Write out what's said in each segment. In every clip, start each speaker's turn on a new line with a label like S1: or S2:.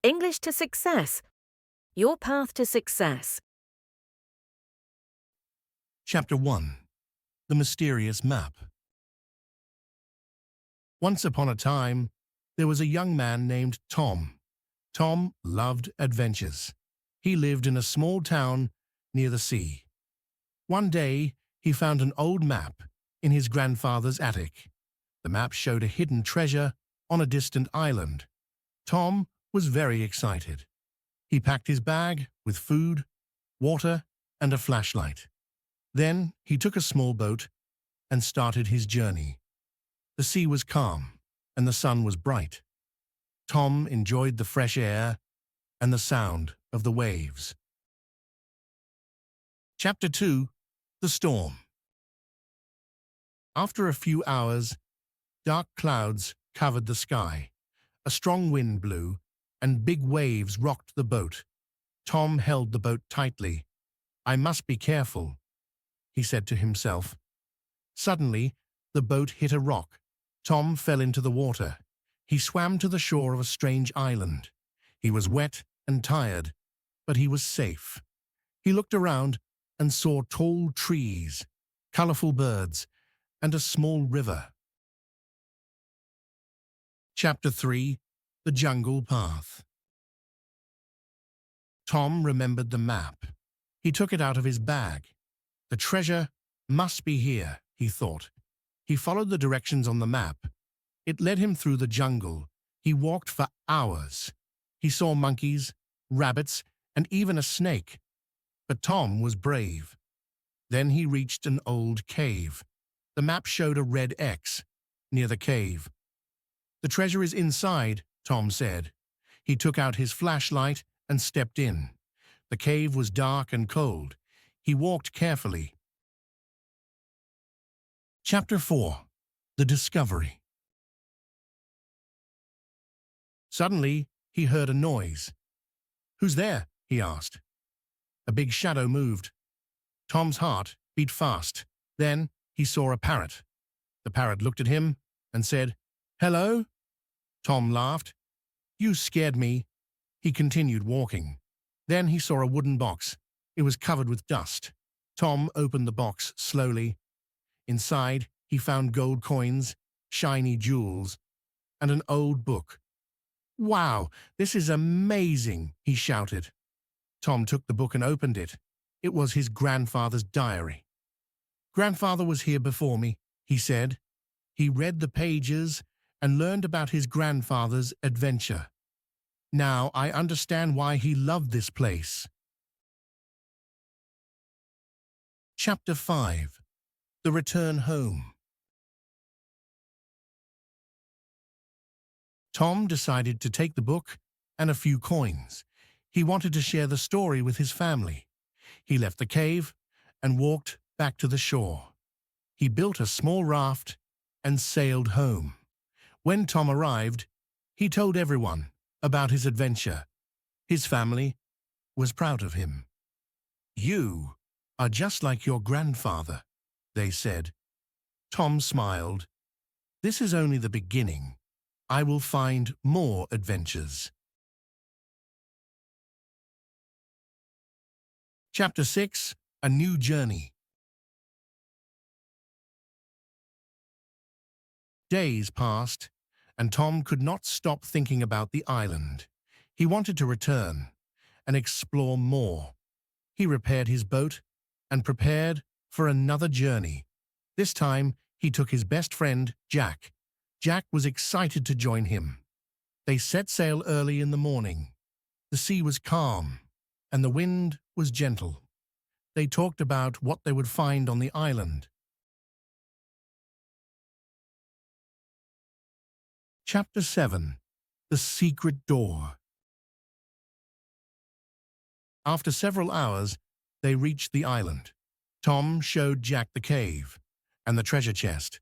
S1: English to Success. Your path to success.
S2: Chapter 1. The Mysterious Map. Once upon a time, there was a young man named Tom. Tom loved adventures. He lived in a small town near the sea. One day, he found an old map in his grandfather's attic. The map showed a hidden treasure on a distant island. Tom was very excited. He packed his bag with food, water, and a flashlight. Then he took a small boat and started his journey. The sea was calm and the sun was bright. Tom enjoyed the fresh air and the sound of the waves. Chapter 2. The Storm. After a few hours, dark clouds covered the sky. A strong wind blew, and big waves rocked the boat. Tom held the boat tightly. "I must be careful," he said to himself. Suddenly, the boat hit a rock. Tom fell into the water. He swam to the shore of a strange island. He was wet and tired, but he was safe. He looked around and saw tall trees, colorful birds, and a small river. Chapter 3. The Jungle Path. Tom remembered the map. He took it out of his bag. The treasure must be here, he thought. He followed the directions on the map. It led him through the jungle. He walked for hours. He saw monkeys, rabbits, and even a snake. But Tom was brave. Then he reached an old cave. The map showed a red X near the cave. "The treasure is inside," Tom said. He took out his flashlight and stepped in. The cave was dark and cold. He walked carefully. Chapter 4. The Discovery. Suddenly, he heard a noise. "Who's there?" he asked. A big shadow moved. Tom's heart beat fast. Then he saw a parrot. The parrot looked at him and said, "Hello?" Tom laughed. "You scared me." He continued walking. Then he saw a wooden box. It was covered with dust. Tom opened the box slowly. Inside, he found gold coins, shiny jewels, and an old book. "Wow, this is amazing," he shouted. Tom took the book and opened it. It was his grandfather's diary. "Grandfather was here before me," he said. He read the pages and learned about his grandfather's adventure. Now I understand why he loved this place. Chapter 5. The Return Home. Tom decided to take the book and a few coins. He wanted to share the story with his family. He left the cave and walked back to the shore. He built a small raft and sailed home. When Tom arrived, he told everyone about his adventure. His family was proud of him. "You are just like your grandfather," they said. Tom smiled. "This is only the beginning. I will find more adventures." Chapter 6. A New Journey. Days passed, and Tom could not stop thinking about the island. He wanted to return and explore more. He repaired his boat and prepared for another journey. This time, he took his best friend, Jack. Jack was excited to join him. They set sail early in the morning. The sea was calm, and the wind was gentle. They talked about what they would find on the island. Chapter 7. The Secret Door. After several hours, they reached the island. Tom showed Jack the cave and the treasure chest.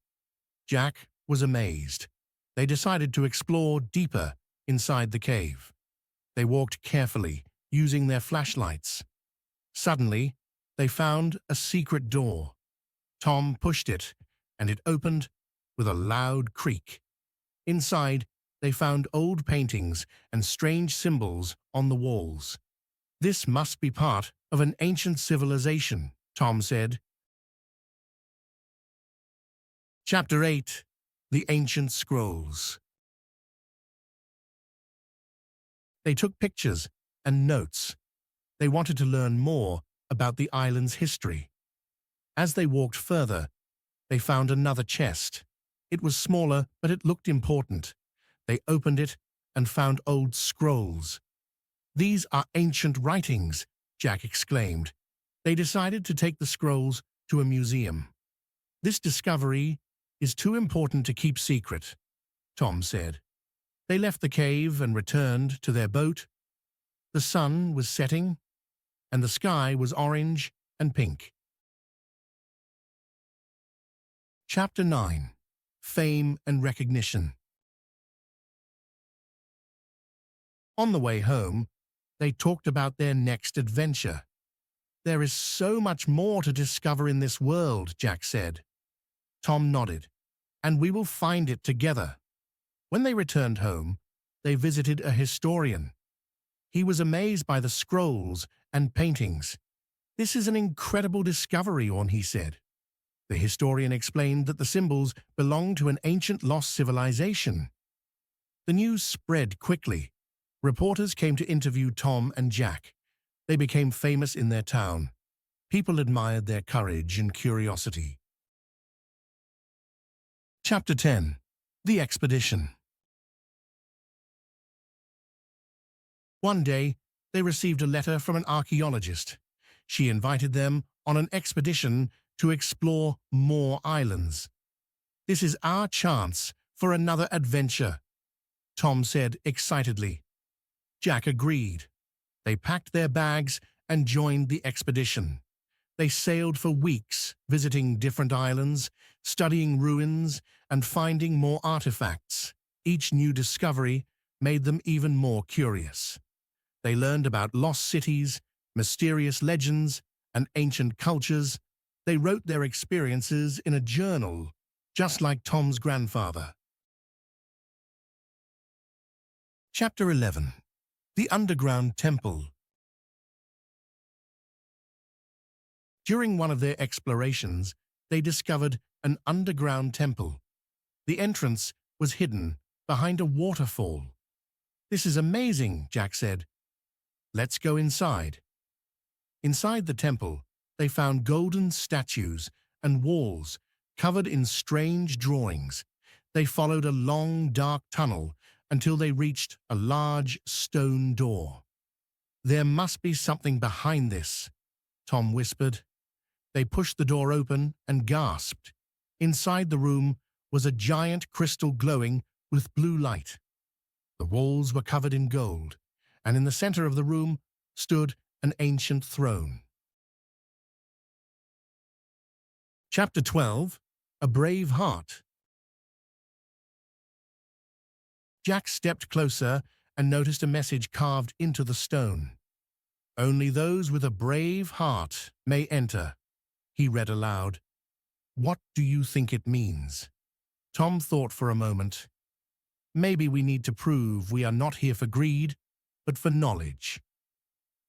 S2: Jack was amazed. They decided to explore deeper inside the cave. They walked carefully, using their flashlights. Suddenly, they found a secret door. Tom pushed it, and it opened with a loud creak. Inside, they found old paintings and strange symbols on the walls. "This must be part of an ancient civilization," Tom said. Chapter 8. The Ancient Scrolls. They took pictures and notes. They wanted to learn more about the island's history. As they walked further, they found another chest. It was smaller, but it looked important. They opened it and found old scrolls. "These are ancient writings," Jack exclaimed. They decided to take the scrolls to a museum. "This discovery is too important to keep secret," Tom said. They left the cave and returned to their boat. The sun was setting, and the sky was orange and pink. Chapter 9. Fame and Recognition. On the way home, they talked about their next adventure. "There is so much more to discover in this world," Jack said. Tom nodded. "And we will find it together." When they returned home, they visited a historian. He was amazed by the scrolls and paintings. "This is an incredible discovery," he said. The historian explained that the symbols belonged to an ancient lost civilization. The news spread quickly. Reporters came to interview Tom and Jack. They became famous in their town. People admired their courage and curiosity. Chapter 10. The Expedition. One day, they received a letter from an archaeologist. She invited them on an expedition to explore more islands. "This is our chance for another adventure," Tom said excitedly. Jack agreed. They packed their bags and joined the expedition. They sailed for weeks, visiting different islands, studying ruins, and finding more artifacts. Each new discovery made them even more curious. They learned about lost cities, mysterious legends, and ancient cultures. They wrote their experiences in a journal, just like Tom's grandfather. Chapter 11. The Underground Temple. During one of their explorations, they discovered an underground temple. The entrance was hidden behind a waterfall. "This is amazing," Jack said. "Let's go inside." Inside the temple, they found golden statues and walls covered in strange drawings. They followed a long, dark tunnel until they reached a large stone door. "There must be something behind this," Tom whispered. They pushed the door open and gasped. Inside the room was a giant crystal glowing with blue light. The walls were covered in gold, and in the center of the room stood an ancient throne. Chapter 12. A Brave Heart. Jack stepped closer and noticed a message carved into the stone. "Only those with a brave heart may enter," he read aloud. "What do you think it means?" Tom thought for a moment. "Maybe we need to prove we are not here for greed, but for knowledge."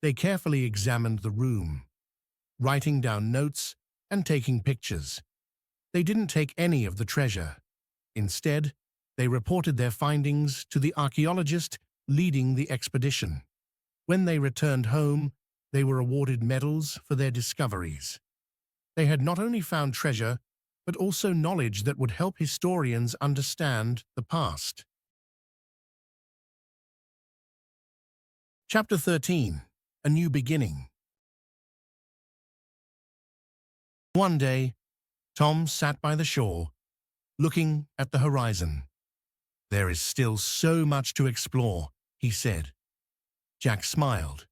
S2: They carefully examined the room, writing down notes and taking pictures. They didn't take any of the treasure. Instead, they reported their findings to the archaeologist leading the expedition. When they returned home, they were awarded medals for their discoveries. They had not only found treasure, but also knowledge that would help historians understand the past. Chapter 13. A New Beginning. One day, Tom sat by the shore, looking at the horizon. "There is still so much to explore," he said. Jack smiled.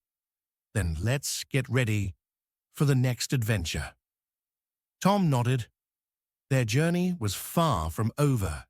S2: "Then let's get ready for the next adventure." Tom nodded. Their journey was far from over.